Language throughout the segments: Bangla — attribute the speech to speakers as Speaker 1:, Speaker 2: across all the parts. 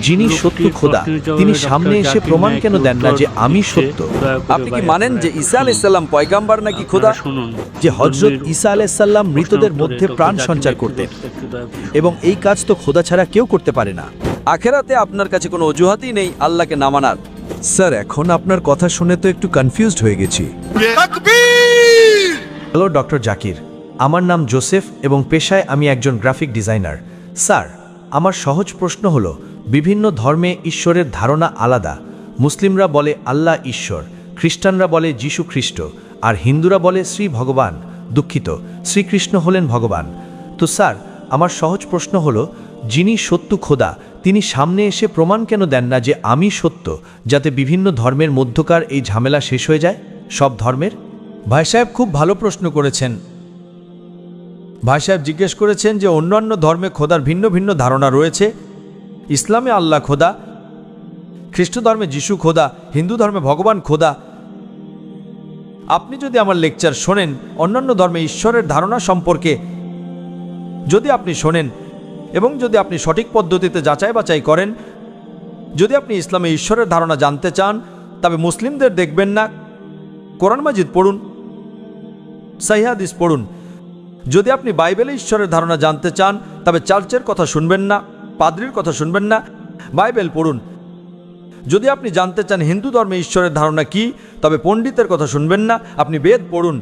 Speaker 1: যিনি সত্য খোদা তিনি সামনে এসে প্রমাণ কেন দেন না যে আমি সত্য?
Speaker 2: আপনি কি মানেন যে ঈসা আলাইহিস সালাম পয়গাম্বার নাকি খোদা?
Speaker 1: যে হযরত ঈসা আলাইহিস সালাম মৃতদের মধ্যে প্রাণ সঞ্চার করতেন এবং এই কাজ তো খোদা ছাড়া কেউ করতে পারে না।
Speaker 2: আখেরাতে আপনার কাছে কোনো অজুহাতই নেই আল্লাহকে না মানার।
Speaker 3: স্যার, এখন আপনার কথা শুনে তো একটু কনফিউজড হয়ে গেছি।
Speaker 1: হ্যালো ডক্টর জাকির, আমার নাম জোসেফ এবং পেশায় আমি একজন গ্রাফিক ডিজাইনার। স্যার, আমার সহজ প্রশ্ন হলো, বিভিন্ন ধর্মে ঈশ্বরের ধারণা আলাদা। মুসলিমরা বলে আল্লাহ ঈশ্বর, খ্রিস্টানরা বলে যিশু খ্রিস্ট, আর হিন্দুরা বলে শ্রী ভগবান, দুঃখিত, শ্রীকৃষ্ণ হলেন ভগবান। তো স্যার, আমার সহজ প্রশ্ন হলো, যিনি সত্য খোদা তিনি সামনে এসে প্রমাণ কেন দেন না যে আমি সত্য, যাতে বিভিন্ন ধর্মের মধ্যকার এই ঝামেলা শেষ হয়ে যায় সব ধর্মের?
Speaker 3: ভাই সাহেব খুব ভালো প্রশ্ন করেছেন। ভাই সাহেব জিজ্ঞেস করেছেন যে অন্যান্য ধর্মে খোদার ভিন্ন ভিন্ন ধারণা রয়েছে। ইসলামে আল্লাহ খোদা, খ্রিস্ট ধর্মে যিশু খোদা, হিন্দু ধর্মে ভগবান খোদা। আপনি যদি আমার লেকচার শোনেন অন্যান্য ধর্মে ঈশ্বরের ধারণা সম্পর্কে, যদি আপনি শোনেন এবং যদি আপনি সঠিক পদ্ধতিতে যাচাই বাছাই করেন, যদি আপনি ইসলামে ঈশ্বরের ধারণা জানতে চান, তবে মুসলিমদের দেখবেন না, কোরআন মাজিদ পড়ুন, সহিহ হাদিস পড়ুন। যদি আপনি বাইবেলে ঈশ্বরের ধারণা জানতে চান, তবে চার্চের কথা শুনবেন না, পাদ্রির কথা শুনবেন না, বাইবেল পড়ুন। যদি আপনি জানতে চান হিন্দু ধর্মে ঈশ্বরের ধারণা কি, তবে পণ্ডিতের কথা শুনবেন না, আপনি বেদ পড়ুন।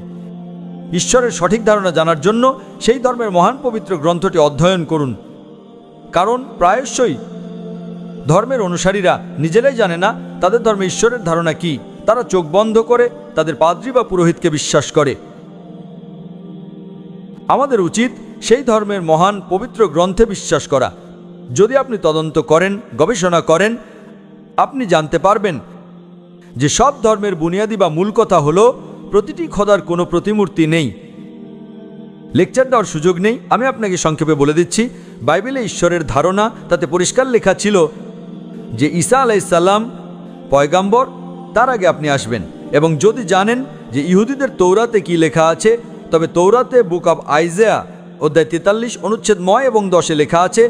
Speaker 3: ঈশ্বরের সঠিক ধারণা জানার জন্য সেই ধর্মের মহান পবিত্র গ্রন্থটি অধ্যয়ন করুন। কারণ প্রায়শই ধর্মের অনুসারীরা নিজেরাই জানে না তাদের ধর্মে ঈশ্বরের ধারণা কি। তারা চোখ বন্ধ করে তাদের পাদ্রী বা পুরোহিতকে বিশ্বাস করে। আমাদের উচিত সেই ধর্মের মহান পবিত্র গ্রন্থে বিশ্বাস করা। যদি আপনি তদন্ত করেন, গবেষণা করেন, আপনি জানতে পারবেন যে সব ধর্মের বুনিয়াদি বা মূল কথা হলো প্রতিটি খোদার কোনো প্রতিমূর্তি নেই। লেকচার দেওয়ার সুযোগ নেই, আমি আপনাকে সংক্ষেপে বলে দিচ্ছি। বাইবেলে ঈশ্বরের ধারণা, তাতে পরিষ্কার লেখা ছিল যে ঈসা আলাইহিস সালাম পয়গাম্বর, তার আগে আপনি আসবেন। এবং যদি জানেন যে ইহুদিদের তৌরাতে কি লেখা আছে, তবে তৌরাতে বুক অব আইজায়া অধ্যায় 43 অনুচ্ছেদ 9 এবং 10 লেখা আছে,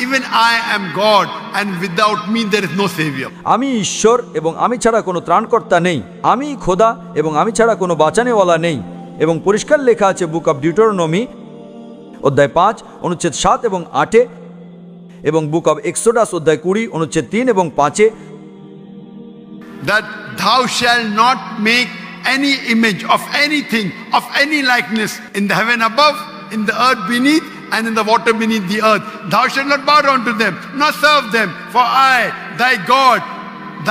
Speaker 4: Even I am God, and without me there is no savior.
Speaker 3: আমি ঈশ্বর এবং আমি ছাড়া কোনো ত্রাণকর্তা নেই, আমি খোদা এবং আমি ছাড়া কোনো বাঁচানেওয়ালা নেই। এবং পরিষ্কার লেখা আছে বুক অব ডিউটোরনমি অধ্যায় 5 অনুচ্ছেদ 7 এবং 8, এবং বুক অব এক্সোডাস অধ্যায় 20 অনুচ্ছেদ 3 এবং 5,
Speaker 4: That thou shalt not make any image of anything, of any likeness in the heaven above, in the earth beneath, and in the water beneath the earth. Thou shalt not bow down to them, nor serve them, for I, thy God,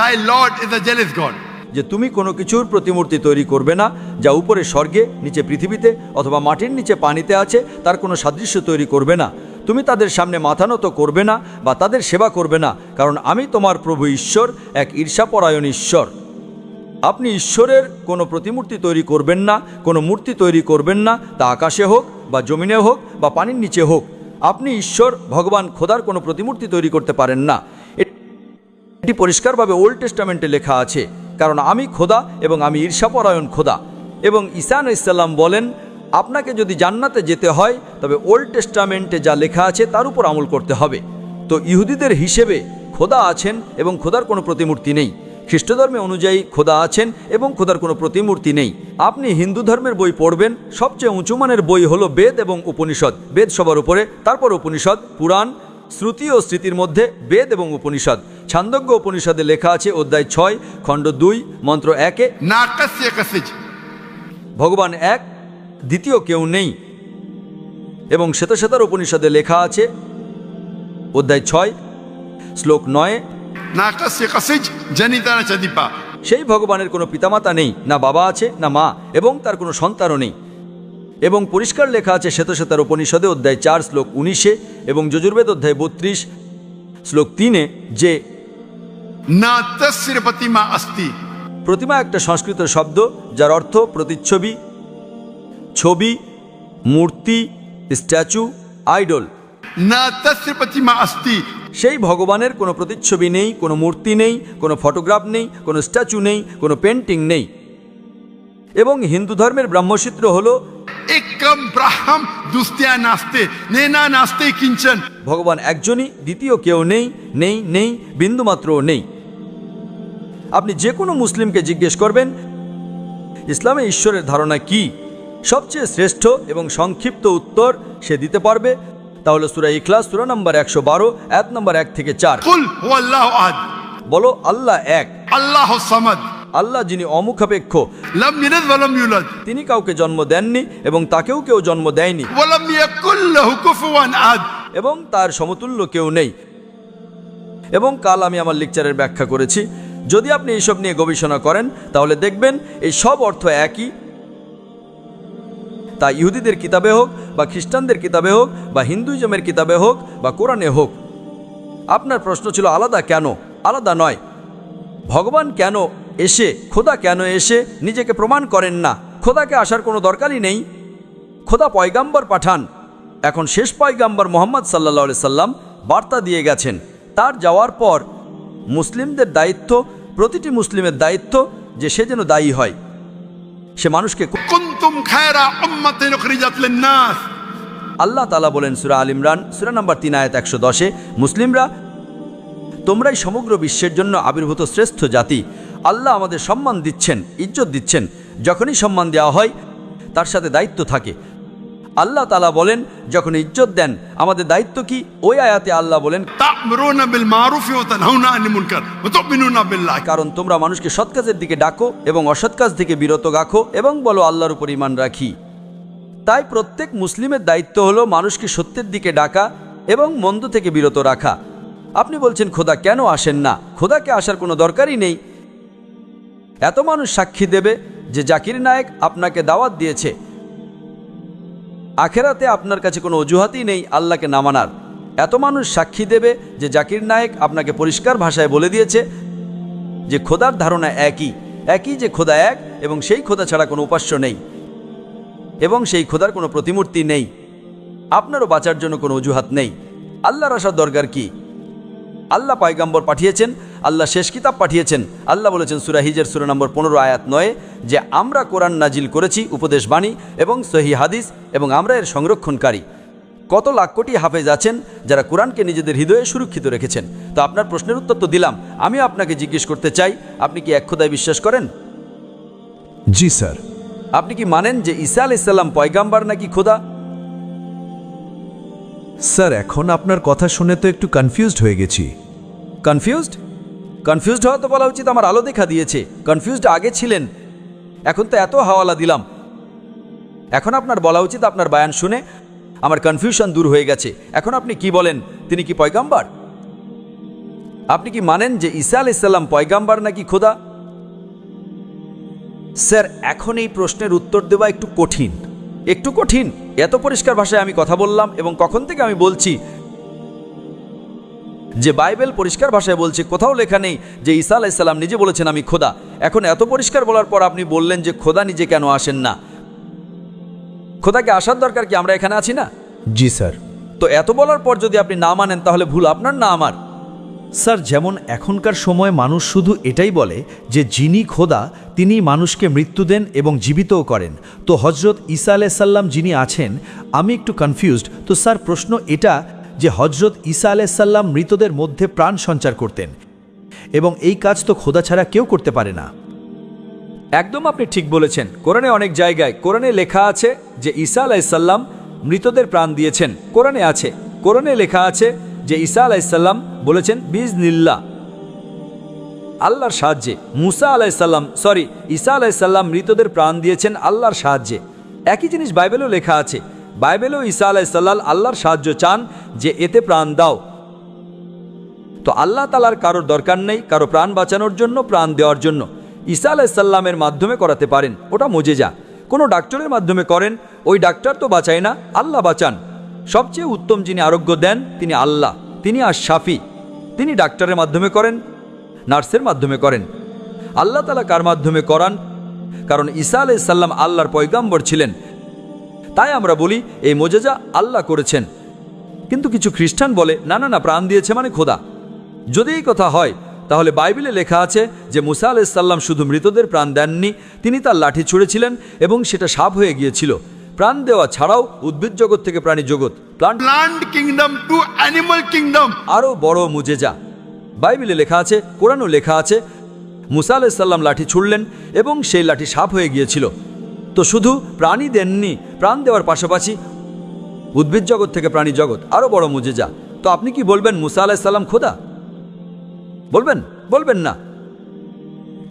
Speaker 4: thy Lord, is a jealous God.
Speaker 3: যে তুমি কোনো কিছুর প্রতিমূর্তি তৈরি করবে না যা উপরে স্বর্গে, নিচে পৃথিবীতে অথবা মাটির নিচে পানিতে আছে, তার কোনো সাদৃশ্য তৈরি করবে না। তুমি তাদের সামনে মাথা নত করবে না বা তাদের সেবা করবে না, কারণ আমি তোমার প্রভু ঈশ্বর, এক ঈর্ষাপরায়ণ ঈশ্বর। আপনি ঈশ্বরের কোনো প্রতিমূর্তি তৈরি করবেন না, কোনো মূর্তি তৈরি করবেন না, তা আকাশে হোক বা জমিনে হোক বা পানির নিচে হোক। আপনি ঈশ্বর ভগবান খোদার কোনো প্রতিমূর্তি তৈরি করতে পারেন না। এটি পরিষ্কারভাবে ওল্ড টেস্টামেন্টে লেখা আছে, কারণ আমি খোদা এবং আমি ঈর্ষাপরায়ণ খোদা। এবং ঈসা আলাইহিস সালাম বলেন, আপনাকে যদি জান্নাতে যেতে হয় তবে ওল্ড টেস্টামেন্টে যা লেখা আছে তার উপর আমল করতে হবে। তো ইহুদিদের হিসেবে খোদা আছেন এবং খোদার কোনো প্রতিমূর্তি নেই। খ্রিস্ট ধর্মে অনুযায়ী খোদা আছেন এবং খোদার কোনো প্রতিমূর্তি নেই। আপনি হিন্দু ধর্মের বই পড়বেন, সবচেয়ে উঁচু মানের বই হলো বেদ এবং উপনিষদ। বেদ সবার উপরে, তারপর উপনিষদ, পুরাণ, শ্রুতি ও স্মৃতির মধ্যে বেদ এবং উপনিষদ। ছান্দোগ্য উপনিষদে লেখা আছে অধ্যায় 6 খণ্ড 2 মন্ত্র 1,
Speaker 4: Nakasya kasij.
Speaker 3: ভগবান এক, দ্বিতীয় কেউ নেই। এবং শ্বেতশ্বেতার উপনিষদে লেখা আছে অধ্যায় 6 শ্লোক 9,
Speaker 4: Nakasya kasij janitana chadipa.
Speaker 3: সেই ভগবানের কোনো পিতামাতা নেই, না বাবা আছে না মা, এবং তার কোনো সন্তানও নেই। এবং পরিষ্কার লেখা আছে শ্বেতশ্বেতার উপনিষদে অধ্যায় 4 শ্লোক 19 এবং যজুর্বেদ অধ্যায় 32 শ্লোক 3 যে
Speaker 4: Na tasya pratima asti.
Speaker 3: প্রতিমা একটা সংস্কৃত শব্দ যার অর্থ প্রতিচ্ছবি, ছবি, মূর্তি, statue, idol.
Speaker 4: Na tasya pratima asti.
Speaker 3: সেই ভগবানের কোনো প্রতিচ্ছবি নেই, কোনো মূর্তি নেই, কোনো ফটোগ্রাফ নেই, কোনো স্ট্যাচু নেই, কোনো পেন্টিং নেই। এবং হিন্দু ধর্মের ব্রহ্মসূত্র হলো
Speaker 4: ekam braham dustya naste nena naste kinchan.
Speaker 2: ভগবান একজনই, দ্বিতীয় কেউ নেই, নেই নেই, বিন্দুমাত্রও নেই। আপনি যে কোনো মুসলিমকে জিজ্ঞেস করবেন ইসলামে ঈশ্বরের ধারণা কি, সবচেয়ে শ্রেষ্ঠ এবং সংক্ষিপ্ত উত্তর সে দিতে পারবে। তাহলে সূরা ইখলাস সূরা নম্বর 112 আয়াত নম্বর 1 থেকে 4।
Speaker 4: Qul huwallahu ahad.
Speaker 2: বলো আল্লাহ এক,
Speaker 4: Allahus samad.
Speaker 2: আল্লাহ যিনি অমুখাপেক্ষ,
Speaker 4: Lam yalid wa lam yulad.
Speaker 2: তিনি কাউকে জন্ম দেননি এবং তাকেও কেউ জন্ম দেয়নি,
Speaker 4: Wa lam yakul lahu kufuwan ahad.
Speaker 2: এবং তার সমতুল্য কেউ নেই। এবং কাল আমি আমার লেকচারের ব্যাখ্যা করেছি, যদি আপনি এইসব নিয়ে গবেষণা করেন তাহলে দেখবেন এই সব অর্থ একই। তা ইহুদিদের কিতাবে হোক বা খ্রিস্টানদের কিতাবে হোক বা হিন্দুইজমের কিতাবে হোক বা কোরআনে হোক। আপনার প্রশ্ন ছিল আলাদা কেন? আলাদা নয়। ভগবান কেন এসে, খোদা কেন এসে নিজেকে প্রমাণ করেন না? খোদাকে আসার কোনো দরকারই নেই। খোদা পয়গাম্বর পাঠান। এখন শেষ পয়গাম্বর মুহাম্মদ সাল্লাল্লাহু আলাইহি সাল্লাম বার্তা দিয়ে গেছেন। তার যাওয়ার পর মুসলিমদের দায়িত্ব, প্রতিটি মুসলিমের দায়িত্ব যে সে যেন দায়ী হয়, সে মানুষকে।
Speaker 4: Kuntum khayra ummatin ukhrijat lin-nas.
Speaker 2: আল্লাহ তাআলা বলেন সূরা আল ইমরান সূরা নম্বর 3 আয়াত 110, মুসলিমরা তোমরাই সমগ্র বিশ্বের জন্য আবির্ভূত শ্রেষ্ঠ জাতি। আল্লাহ আমাদের সম্মান দিচ্ছেন, ইজ্জত দিচ্ছেন। যখনই সম্মান দেওয়া হয় তার সাথে দায়িত্ব থাকে। আল্লাহ তাআলা বলেন যখন ইজ্জত দেন আমাদের দায়িত্ব কি? ওই আয়াতে আল্লাহ বলেন
Speaker 4: Ta'muruna bil ma'ruf wa tanhauna 'anil munkar wa tu'minuna billah.
Speaker 2: কারণ তোমরা মানুষকে সৎ কাজের দিকে ডাকো এবং অসৎ কাজ থেকে বিরত রাখো এবং বলো আল্লাহর উপর ঈমান রাখি। তাই প্রত্যেক মুসলিমের দায়িত্ব হলো মানুষকে সত্যের দিকে ডাকা এবং মন্দ থেকে বিরত রাখা। আপনি বলছেন খোদা কেন আসেন না? খোদাকে আসার কোনো দরকারই নেই। এত মানুষ সাক্ষী দেবে যে জাকির নায়েক আপনাকে দাওয়াত দিয়েছে। আখেরাতে আপনার কাছে কোনো অজুহাতই নেই আল্লাহকে না মানার। এত মানুষ সাক্ষী দেবে যে জাকির নায়েক আপনাকে পরিষ্কার ভাষায় বলে দিয়েছে যে খোদার ধারণা একই যে খোদা এক এবং সেই খোদা ছাড়া কোনো উপাস্য নেই এবং সেই খোদার কোনো প্রতিমূর্তি নেই। আপনারও বাঁচার জন্য কোনো অজুহাত নেই। আল্লাহর আসার দরকার কি? আল্লাহ পয়গাম্বর পাঠিয়েছেন, আল্লাহ শেষ কিতাব পাঠিয়েছেন। আল্লাহ বলেছেন সূরা হিজর সূরা নম্বর 15 আয়াত 9 যে আমরা কোরআন নাজিল করেছি উপদেশ বাণী এবং সহিহ হাদিস এবং আমরা এর সংরক্ষণকারী। কত লাখ কোটি হাফেজ আছেন যারা কোরআনকে নিজেদের হৃদয়ে সুরক্ষিত রেখেছেন। তো আপনার প্রশ্নের উত্তর তো দিলাম। আমি আপনাকে জিজ্ঞেস করতে চাই, আপনি কি এক খোদায় বিশ্বাস করেন?
Speaker 1: জি স্যার।
Speaker 2: আপনি কি মানেন যে ঈসা আলাইহিস সালাম পয়গাম্বর নাকি খোদা?
Speaker 1: স্যার, এখন আপনার কথা শুনে তো একটু কনফিউজড হয়ে গেছি।
Speaker 2: কনফিউজড হওয়া তো বলা উচিত আমার আলো দেখা দিয়েছে। কনফিউজড আগে ছিলেন, এখন তো এত হাওয়ালা দিলাম। এখন আপনার বলা উচিত আপনার বায়ান শুনে আমার কনফিউশন দূর হয়ে গেছে। এখন আপনি কি বলেন, তিনি কি পয়গাম্বর? আপনি কি মানেন যে ঈসা আলাইহিস সালাম পয়গাম্বর নাকি খোদা?
Speaker 1: স্যার, এখন এই প্রশ্নের উত্তর দেওয়া একটু কঠিন।
Speaker 2: এত পরিষ্কার ভাষায় আমি কথা বললাম এবং কখন থেকে আমি বলছি যে বাইবেল পরিষ্কার ভাষায় বলছে, কোথাও লেখা নেই যে ঈসা আলাইহিস সালাম নিজে বলেছেন আমি খোদা। এখন এত পরিষ্কার বলার পর আপনি বললেন যে খোদা নিজে কেন আসেন না? খোদাকে আসার দরকার কি? আমরা এখানে আছি না?
Speaker 1: জি স্যার।
Speaker 2: তো এত বলার পর যদি আপনি না মানেন তাহলে ভুল আপনার না আমার।
Speaker 1: স্যার, যেমন এখনকার সময় মানুষ শুধু এটাই বলে যে যিনি খোদা তিনি মানুষকে মৃত্যু দেন এবং জীবিতও করেন। তো হজরত ঈসা আলাইহিস সালাম যিনি আছেন, আমি একটু কনফিউজড। তো স্যার, প্রশ্ন এটা যে হজরত ঈসা আলাইহিস সালাম মৃতদের মধ্যে প্রাণ সঞ্চার করতেন এবং এই কাজ তো খোদা ছাড়া কেউ করতে পারে না।
Speaker 3: একদম আপনি ঠিক বলেছেন। কোরআনে অনেক জায়গায় কোরআনে লেখা আছে যে ঈসা আলাইহিস সালাম মৃতদের প্রাণ দিয়েছেন। কোরআনে লেখা আছে যে ঈসা আলাইহিস সালাম বলেছেন বিইজনিল্লাহ, আল্লাহর সাহায্যে। ঈসা আলাইহিস সালাম মৃতদের প্রাণ দিয়েছেন আল্লাহর সাহায্যে। একই জিনিস বাইবেলেও লেখা আছে। বাইবেলেও ঈসা আলাইহিস সালাম আল্লাহর সাহায্য চান যে এতে প্রাণ দাও। তো আল্লাহ তাআলার কারোর দরকার নেই কারো প্রাণ বাঁচানোর জন্য, প্রাণ দেওয়ার জন্য। ঈসা আলাইহিস সালামের মাধ্যমে করাতে পারেন, ওটা মুজিজা। কোনো ডাক্তারের মাধ্যমে করেন, ওই ডাক্তার তো বাঁচায় না, আল্লাহ বাঁচান। সবচেয়ে উত্তম যিনি আরোগ্য দেন তিনি আল্লাহ, তিনি আশ-শাফি। তিনি ডাক্তারের মাধ্যমে করেন, নার্সের মাধ্যমে করেন। আল্লাহ তাআলা কার মাধ্যমে করান? কারণ ঈসা আলাইহিস সালাম আল্লাহর পয়গাম্বর ছিলেন, তাই আমরা বলি এই মুজিজা আল্লাহ করেছেন। কিন্তু কিছু খ্রিস্টান বলে না না না, প্রাণ দিয়েছে মানে খোদা। যদি এই কথা হয় তাহলে বাইবেলে লেখা আছে যে মুসা আলাইহিস সালাম শুধু মৃতদের প্রাণ দেননি, তিনি তার লাঠি ছুঁড়েছিলেন এবং সেটা সাপ হয়ে গিয়েছিল।
Speaker 2: প্রাণ দেওয়া ছাড়াও উদ্ভিদ জগৎ থেকে প্রাণী জগৎ, plant
Speaker 4: Plant kingdom to animal kingdom.
Speaker 2: আরও বড় মুজেজা। বাইবেলে লেখা আছে, কোরআনও লেখা আছে, মুসা আলাইহিস সালাম লাঠি ছুড়লেন এবং সেই লাঠি সাপ হয়ে গিয়েছিল। তো শুধু প্রাণী দেননি, প্রাণ দেওয়ার পাশাপাশি উদ্ভিদ জগৎ থেকে প্রাণী জগৎ, আরও বড় মুজেজা। তো আপনি কি বলবেন মুসা আলাইহিস সালাম খোদা? বলবেন? বলবেন না,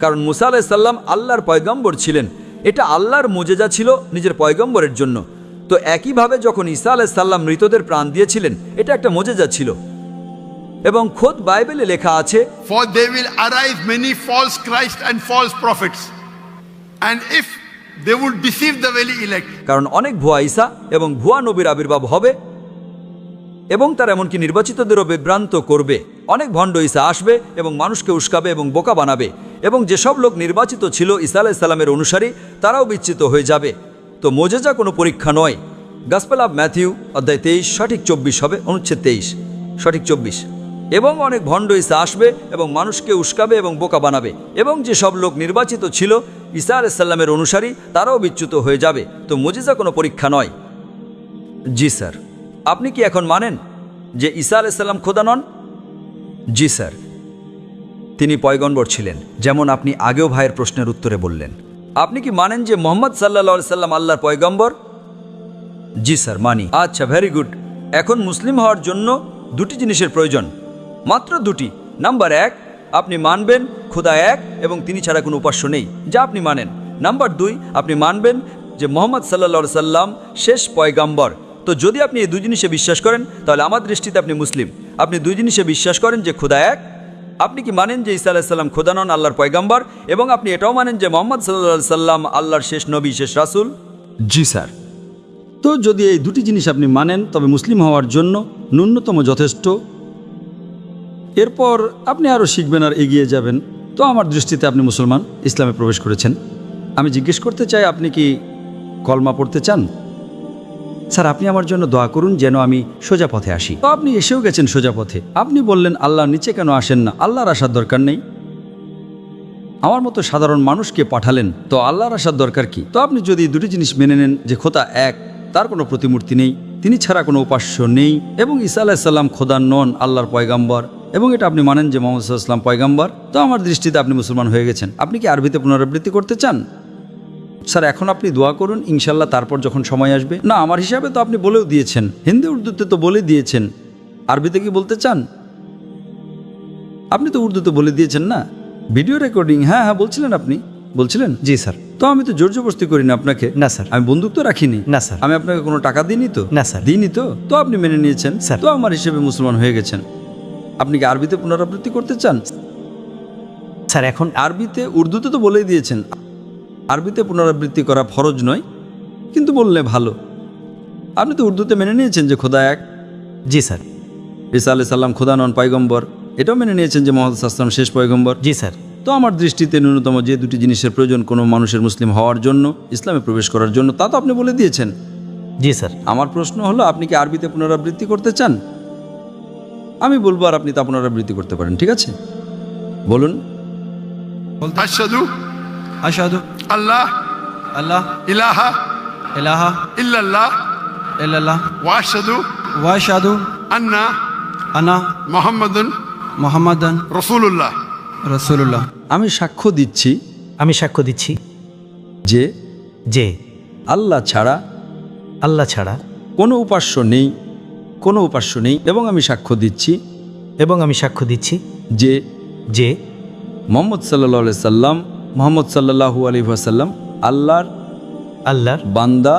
Speaker 2: কারণ মুসা আলাইহিস সালাম আল্লাহর পয়গম্বর ছিলেন। এটা আল্লাহর মুজেজা ছিল নিজের পয়গম্বরের জন্য। তো একইভাবে যখন ঈসা আলাইহিস সালাম মৃতদের প্রাণ দিয়েছিলেন, এটা একটা মুজেজা ছিল। এবং খোদ বাইবেলে লেখা আছে,
Speaker 4: For there will arise many false Christ and false prophets. And if they would deceive the very elect.
Speaker 2: কারণ অনেক ভুয়া ঈসা এবং ভুয়া নবীর আবির্ভাব হবে এবং তারা এমনকি নির্বাচিতদেরও বিভ্রান্ত করবে। অনেক ভণ্ড ঈসা আসবে এবং মানুষকে উস্কাবে এবং বোকা বানাবে, এবং যেসব লোক নির্বাচিত ছিল ঈসা আলাইহিস সালামের অনুসারী, তারাও বিচ্যুত হয়ে যাবে। তো মোজেজা কোনো পরীক্ষা নয়। গসপেল অব ম্যাথিউ অধ্যায় 23 সঠিক 24 হবে, অনুচ্ছেদ 23 সঠিক 24। এবং অনেক ভণ্ড ঈসা আসবে এবং মানুষকে উস্কাবে এবং বোকা বানাবে, এবং যেসব লোক নির্বাচিত ছিল ঈসা আলাইহিস সালামের অনুসারী, তারাও বিচ্যুত হয়ে যাবে। তো মোজেজা কোনো পরীক্ষা নয়। জি স্যার। আপনি কি এখন মানেন যে ঈসা আলাইহিস সালাম খোদা নন? জি স্যার, তিনি পয়গম্বর ছিলেন, যেমন আপনি আগেও ভাইয়ের প্রশ্নের উত্তরে বললেন। আপনি কি মানেন যে মুহাম্মদ সাল্লাল্লাহু আলাইহি সাল্লাম আল্লাহর পয়গম্বর? জি স্যার, মানি। আচ্ছা, ভেরি গুড। এখন মুসলিম হওয়ার জন্য দুটি জিনিসের প্রয়োজন, মাত্র দুটি। নাম্বার 1, আপনি মানবেন খোদা এক এবং তিনি ছাড়া কোনো উপাস্য নেই, যা আপনি মানেন। নাম্বার 2, আপনি মানবেন যে মুহাম্মদ সাল্লাল্লাহু আলাইহি সাল্লাম শেষ পয়গম্বর। তো যদি আপনি এই দুই জিনিসে বিশ্বাস করেন, তাহলে আমার দৃষ্টিতে আপনি মুসলিম। আপনি দুই জিনিসে বিশ্বাস করেন যে খোদা এক, আপনি কি মানেন যে ঈসা আলাইহিস সালাম খোদা নন, আল্লাহর পয়গম্বর, এবং আপনি এটাও মানেন যে মুহাম্মদ সাল্লাল্লাহু আলাইহি সাল্লাম আল্লাহর শেষ নবী, শেষ রাসূল?
Speaker 5: জি স্যার। তো যদি এই দুটি জিনিস আপনি মানেন, তবে মুসলিম হওয়ার জন্য ন্যূনতম যথেষ্ট। এরপর আপনি আরও শিখবেন আর এগিয়ে যাবেন। তো আমার দৃষ্টিতে আপনি মুসলমান, ইসলামে প্রবেশ করেছেন। আমি জিজ্ঞেস করতে চাই, আপনি কি কলমা পড়তে চান? স্যার, আপনি আমার জন্য দোয়া করুন যেন আমি সোজা পথে আসি। তো আপনি এসেও গেছেন সোজা পথে। আপনি বললেন আল্লাহর নিচে কেন আসেন না? আল্লাহর আসার দরকার নেই। আমার মতো সাধারণ মানুষকে পাঠালেন, তো আল্লাহর আসার দরকার কি? তো আপনি যদি দুটি জিনিস মেনে নেন যে খোদা এক, তার কোনো প্রতিমূর্তি নেই, তিনি ছাড়া কোনো উপাস্য নেই, এবং ঈসা আলাইহিস সালাম খোদা নন, আল্লাহর পয়গম্বর, এবং এটা আপনি মানেন যে মুহাম্মদ সাল্লাল্লাহু আলাইহি ওয়াসাল্লাম পয়গম্বর, তো আমার দৃষ্টিতে আপনি মুসলমান হয়ে গেছেন। আপনি কি আরবিতে পুনরাবৃত্তি করতে চান? স্যার, এখন আপনি দোয়া করুন, ইনশাল্লাহ তারপর যখন সময় আসবে। না, আমার হিসাবে তো আপনি বলেও দিয়েছেন, হিন্দি উর্দুতে তো বলে দিয়েছেন, আরবিতে কি বলতে চান? আপনি তো উর্দুতে বলে দিয়েছেন না? ভিডিও রেকর্ডিং, হ্যাঁ হ্যাঁ বলছিলেন, আপনি বলছিলেন।
Speaker 1: জি স্যার।
Speaker 5: তো আমি তো জোর জবরদস্তি করি না আপনাকে।
Speaker 1: না স্যার।
Speaker 5: আমি বন্দুক তো রাখিনি।
Speaker 1: না স্যার।
Speaker 5: আমি আপনাকে কোনো টাকা দিইনি তো?
Speaker 1: না স্যার।
Speaker 5: দিইনি তো? তো আপনি মেনে নিয়েছেন
Speaker 1: স্যার।
Speaker 5: তো আমার হিসেবে মুসলমান হয়ে গেছেন। আপনি কি আরবিতে পুনরাবৃত্তি করতে চান?
Speaker 1: স্যার, এখন
Speaker 5: আরবিতে, উর্দুতে তো বলেই দিয়েছেন। আরবিতে পুনরাবৃত্তি করা ফরজ নয়, কিন্তু বললে ভালো। আপনি তো উর্দুতে মেনে নিয়েছেন যে খোদা এক।
Speaker 1: জি স্যার।
Speaker 5: ঈসা আলাইহিস সালাম খোদা নন, পয়গম্বর, এটাও মেনে নিয়েছেন যে মুহাম্মদ সাল্লাল্লাহু আলাইহি ওয়াসাল্লাম শেষ পয়গম্বর।
Speaker 1: জি স্যার।
Speaker 5: তো আমার দৃষ্টিতে ন্যূনতম যে দুটি জিনিসের প্রয়োজন কোনো মানুষের মুসলিম হওয়ার জন্য, ইসলামে প্রবেশ করার জন্য, তা তো আপনি বলে দিয়েছেন।
Speaker 1: জি স্যার।
Speaker 5: আমার প্রশ্ন হলো, আপনি কি আরবিতে পুনরাবৃত্তি করতে চান? আমি বলবো আর আপনি তা পুনরাবৃত্তি করতে পারেন, ঠিক আছে? বলুন।
Speaker 4: Ashhadu
Speaker 6: আশহাদু
Speaker 4: Allah
Speaker 6: আল্লাহ
Speaker 4: ilaha
Speaker 6: ইলাহা
Speaker 4: illallah
Speaker 6: ইল্লাল্লাহ
Speaker 4: wa ashhadu
Speaker 6: ওয়া আশহাদু
Speaker 4: anna
Speaker 6: আনা
Speaker 4: Muhammadun
Speaker 6: মুহাম্মাদান
Speaker 4: Rasulullah.
Speaker 6: রাসূলুল্লাহ।
Speaker 5: আমি সাক্ষ্য দিচ্ছি
Speaker 1: আমি সাক্ষ্য দিচ্ছি
Speaker 5: যে
Speaker 1: যে
Speaker 5: আল্লাহ ছাড়া
Speaker 1: আল্লাহ ছাড়া
Speaker 5: কোনো উপাস্য নেই, কোনো উপাস্য নেই, এবং আমি সাক্ষ্য দিচ্ছি
Speaker 1: এবং আমি সাক্ষ্য দিচ্ছি
Speaker 5: যে
Speaker 1: যে
Speaker 5: মুহাম্মদ সাল্লাল্লাহু আলাইহি সাল্লাম, মুহাম্মদ সাল্লাল্লাহু আলাইহি ওয়াসাল্লাম আল্লাহর
Speaker 1: বান্দা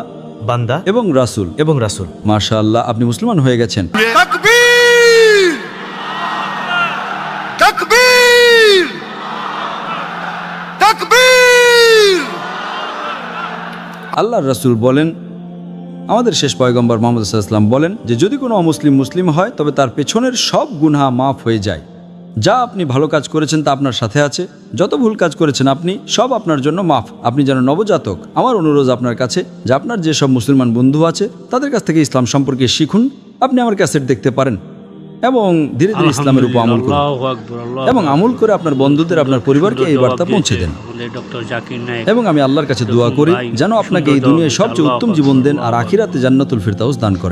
Speaker 5: বান্দা এবং রাসূল।
Speaker 1: এবং রাসূল।
Speaker 5: মাশাআল্লাহ, আপনি মুসলমান হয়ে গেছেন।
Speaker 4: Takbir! Takbir! Takbir!
Speaker 5: আল্লাহর রাসূল বলেন, আমাদের শেষ পয়গম্বর মুহাম্মদ সাল্লাল্লাহু আলাইহি ওয়াসাল্লাম বলেন যে যদি কোনো অমুসলিম মুসলিম হয়, তবে তার পেছনের সব গুনাহ মাফ হয়ে যায়। যা আপনি ভালো কাজ করেছেন তা আপনার সাথে আছে, যত ভুল কাজ করেছেন আপনি, সব আপনার জন্য মাফ। আপনি যেন নবজাতক। আমার অনুরোধ আপনার কাছে যে আপনার যেসব মুসলমান বন্ধু আছে তাদের কাছ থেকে ইসলাম সম্পর্কে শিখুন। আপনি আমার ক্যাসেট দেখতে পারেন, এবং ধীরে ধীরে ইসলামের উপর আমল করুন এবং আমল করে আপনার বন্ধুদের, আপনার পরিবারকে এই বার্তা পৌঁছে দেন। এবং আমি আল্লাহর কাছে দোয়া করি যেন আপনাকে এই দুনিয়ায় সবচেয়ে উত্তম জীবন দেন আর আখিরাতে জান্নাতুল ফিরদাউস দান করেন।